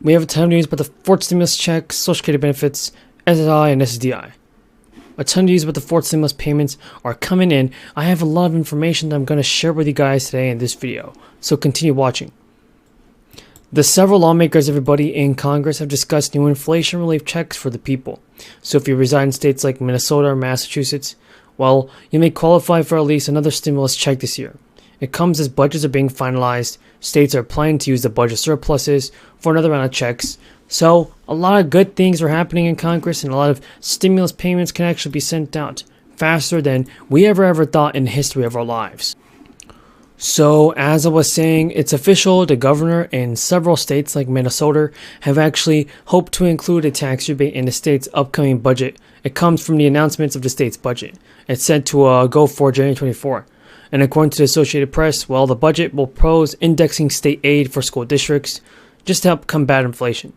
We have a ton of news about the fourth stimulus check, Social Security benefits, SSI, and SSDI. A ton of news about the fourth stimulus payments are coming in. I have a lot of information that I'm going to share with you guys today in this video, so continue watching. The several lawmakers, everybody in Congress, have discussed new inflation relief checks for the people. So if you reside in states like Minnesota or Massachusetts, well, you may qualify for at least another stimulus check this year. It comes as budgets are being finalized. States are planning to use the budget surpluses for another round of checks. So a lot of good things are happening in Congress, and a lot of stimulus payments can actually be sent out faster than we ever thought in the history of our lives. So, as I was saying, it's official. The governor in several states like Minnesota have actually hoped to include a tax rebate in the state's upcoming budget. It comes from the announcements of the state's budget. It's set to go for January 24. And according to the Associated Press, well, the budget will propose indexing state aid for school districts just to help combat inflation.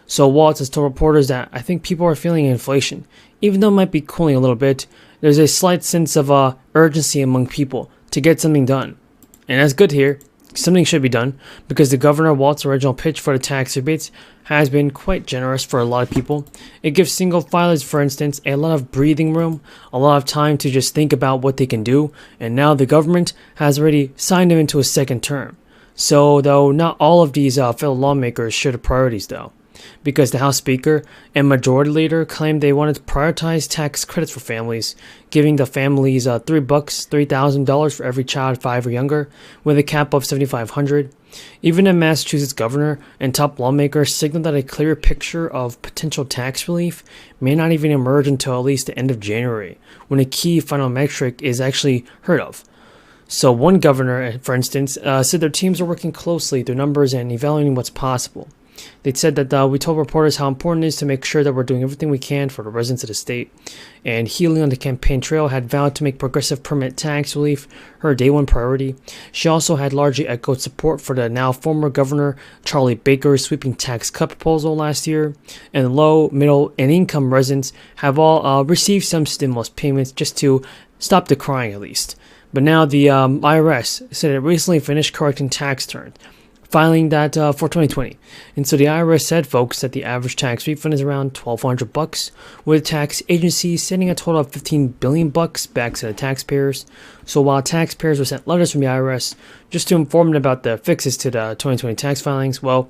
So Waltz has told reporters that I think people are feeling inflation. Even though it might be cooling a little bit, there's a slight sense of urgency among people to get something done. And that's good here. Something should be done because the Governor Waltz's original pitch for the tax rebates has been quite generous for a lot of people. It gives single filers, for instance, a lot of breathing room, a lot of time to just think about what they can do, and now the government has already signed them into a second term. So, though not all of these fellow lawmakers share the priorities, though, because the House Speaker and Majority Leader claimed they wanted to prioritize tax credits for families, giving the families $3,000 for every child 5 or younger, with a cap of $7,500. Even the Massachusetts governor and top lawmakers signaled that a clearer picture of potential tax relief may not even emerge until at least the end of January, when a key final metric is actually heard of. So one governor, for instance, said their teams are working closely through numbers and evaluating what's possible. They said that we told reporters how important it is to make sure that we're doing everything we can for the residents of the state. And Healy on the campaign trail had vowed to make progressive permanent tax relief her day one priority. She also had largely echoed support for the now former governor Charlie Baker's sweeping tax cut proposal last year. And low, middle, and income residents have all received some stimulus payments just to stop the crying at least. But now the IRS said it recently finished correcting tax returns, filing that for 2020. And so the IRS said, folks, that the average tax refund is around $1,200, with tax agencies sending a total of $15 billion back to the taxpayers. So while taxpayers were sent letters from the IRS just to inform them about the fixes to the 2020 tax filings, well,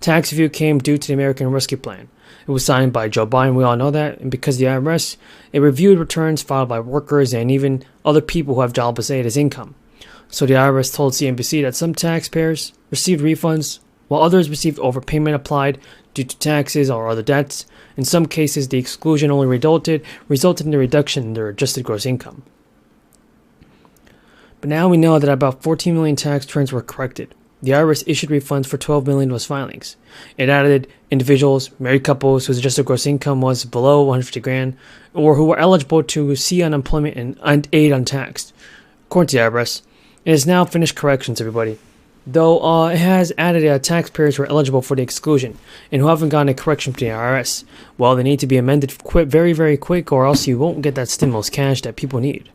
tax review came due to the American Rescue Plan. It was signed by Joe Biden, we all know that, and because the IRS, it reviewed returns filed by workers and even other people who have jobless aid as income. So the IRS told CNBC that some taxpayers received refunds, while others received overpayment applied due to taxes or other debts. In some cases, the exclusion only resulted in a reduction in their adjusted gross income. But now we know that about 14 million tax returns were corrected. The IRS issued refunds for 12 million of those filings. It added individuals, married couples whose adjusted gross income was below 150 grand, or who were eligible to see unemployment and aid untaxed. According to the IRS, it has now finished corrections, everybody. Though it has added taxpayers who are eligible for the exclusion and who haven't gotten a correction from the IRS. Well, they need to be amended very quick, or else you won't get that stimulus cash that people need.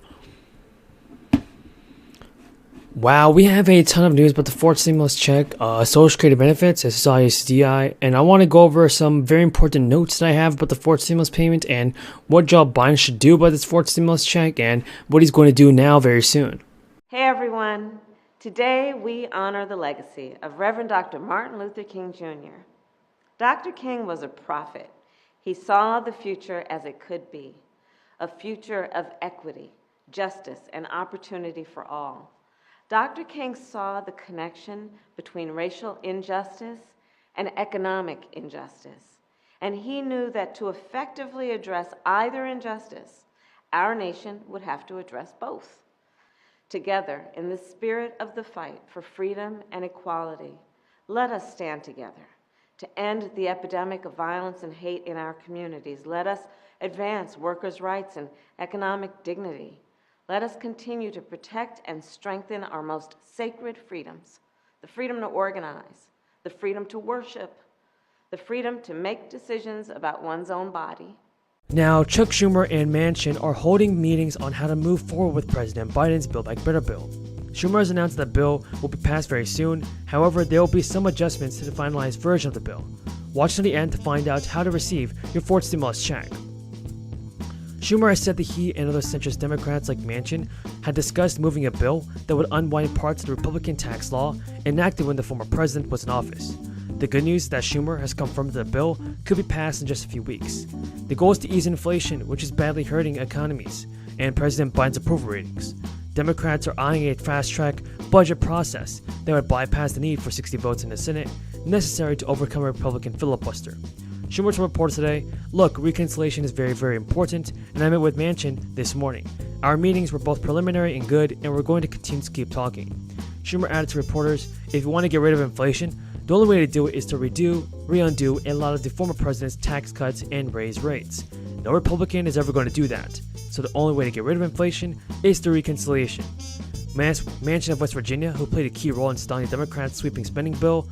Wow, we have a ton of news about the fourth stimulus check, Social Security Benefits, SSI SSI, and I want to go over some very important notes that I have about the fourth stimulus payment and what Joe Biden should do about this fourth stimulus check and what he's going to do now very soon. Hey everyone, today we honor the legacy of Reverend Dr. Martin Luther King Jr. Dr. King was a prophet. He saw the future as it could be, a future of equity, justice, and opportunity for all. Dr. King saw the connection between racial injustice and economic injustice, and he knew that to effectively address either injustice, our nation would have to address both. Together, in the spirit of the fight for freedom and equality, let us stand together to end the epidemic of violence and hate in our communities. Let us advance workers' rights and economic dignity. Let us continue to protect and strengthen our most sacred freedoms, the freedom to organize, the freedom to worship, the freedom to make decisions about one's own body. Now, Chuck Schumer and Manchin are holding meetings on how to move forward with President Biden's Build Back Better bill. Schumer has announced that the bill will be passed very soon. However, there will be some adjustments to the finalized version of the bill. Watch to the end to find out how to receive your fourth stimulus check. Schumer has said that he and other centrist Democrats like Manchin had discussed moving a bill that would unwind parts of the Republican tax law enacted when the former president was in office. The good news is that Schumer has confirmed that the bill could be passed in just a few weeks. The goal is to ease inflation, which is badly hurting economies, and President Biden's approval ratings. Democrats are eyeing a fast-track budget process that would bypass the need for 60 votes in the Senate necessary to overcome a Republican filibuster. Schumer told reporters today, "Look, reconciliation is very, very important, and I met with Manchin this morning. Our meetings were both preliminary and good, and we're going to continue to keep talking." Schumer added to reporters, "If you want to get rid of inflation, the only way to do it is to undo a lot of the former president's tax cuts and raise rates. No Republican is ever going to do that, so the only way to get rid of inflation is through reconciliation." Manchin of West Virginia, who played a key role in stalling the Democrats' sweeping spending bill,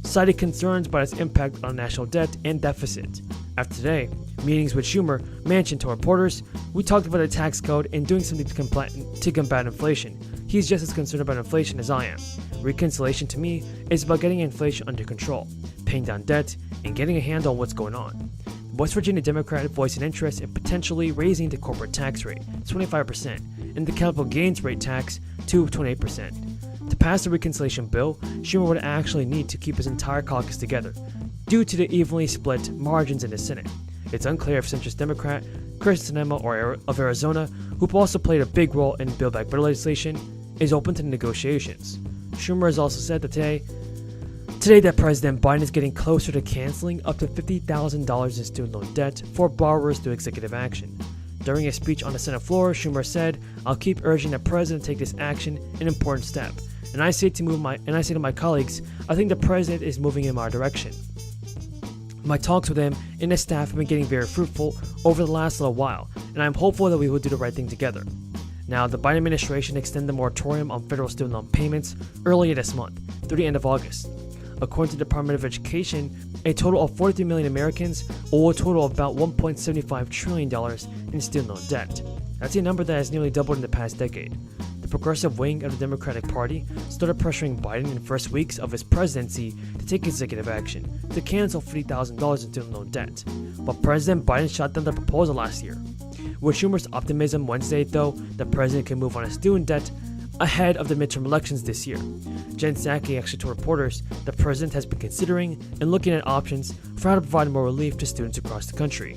cited concerns about its impact on national debt and deficit. After today, meetings with Schumer, Manchin told reporters, "We talked about the tax code and doing something to combat inflation. He's just as concerned about inflation as I am. Reconciliation to me is about getting inflation under control, paying down debt, and getting a handle on what's going on." The West Virginia Democrat voiced an interest in potentially raising the corporate tax rate to 25% and the capital gains rate tax to 28%. To pass the reconciliation bill, Schumer would actually need to keep his entire caucus together, due to the evenly split margins in the Senate. It's unclear if centrist Democrat Chris Sinema of Arizona, who also played a big role in Build Back Better legislation, is open to the negotiations. Schumer has also said that today that President Biden is getting closer to canceling up to $50,000 in student loan debt for borrowers through executive action. During a speech on the Senate floor, Schumer said, "I'll keep urging the president to take this action, an important step. And I say to my colleagues, I think the president is moving in our direction. My talks with him and his staff have been getting very fruitful over the last little while, and I'm hopeful that we will do the right thing together." Now, the Biden administration extended the moratorium on federal student loan payments earlier this month, through the end of August. According to the Department of Education, a total of 43 million Americans owe a total of about $1.75 trillion in student loan debt. That's a number that has nearly doubled in the past decade. The progressive wing of the Democratic Party started pressuring Biden in the first weeks of his presidency to take executive action to cancel $50,000 in student loan debt, but President Biden shot down the proposal last year. With Schumer's optimism Wednesday, though, the president can move on his student debt ahead of the midterm elections this year. Jen Psaki actually told reporters the president has been considering and looking at options for how to provide more relief to students across the country.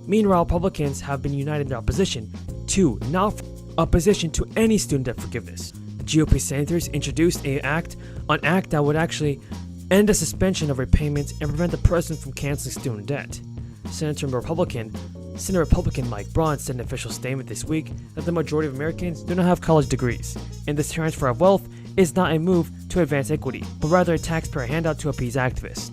Meanwhile, Republicans have been united in their opposition to any student debt forgiveness. The GOP senators introduced an act that would actually end the suspension of repayments and prevent the president from canceling student debt. Senate Republican Mike Braun said in an official statement this week that the majority of Americans do not have college degrees, and this transfer of wealth is not a move to advance equity, but rather a taxpayer handout to appease activists.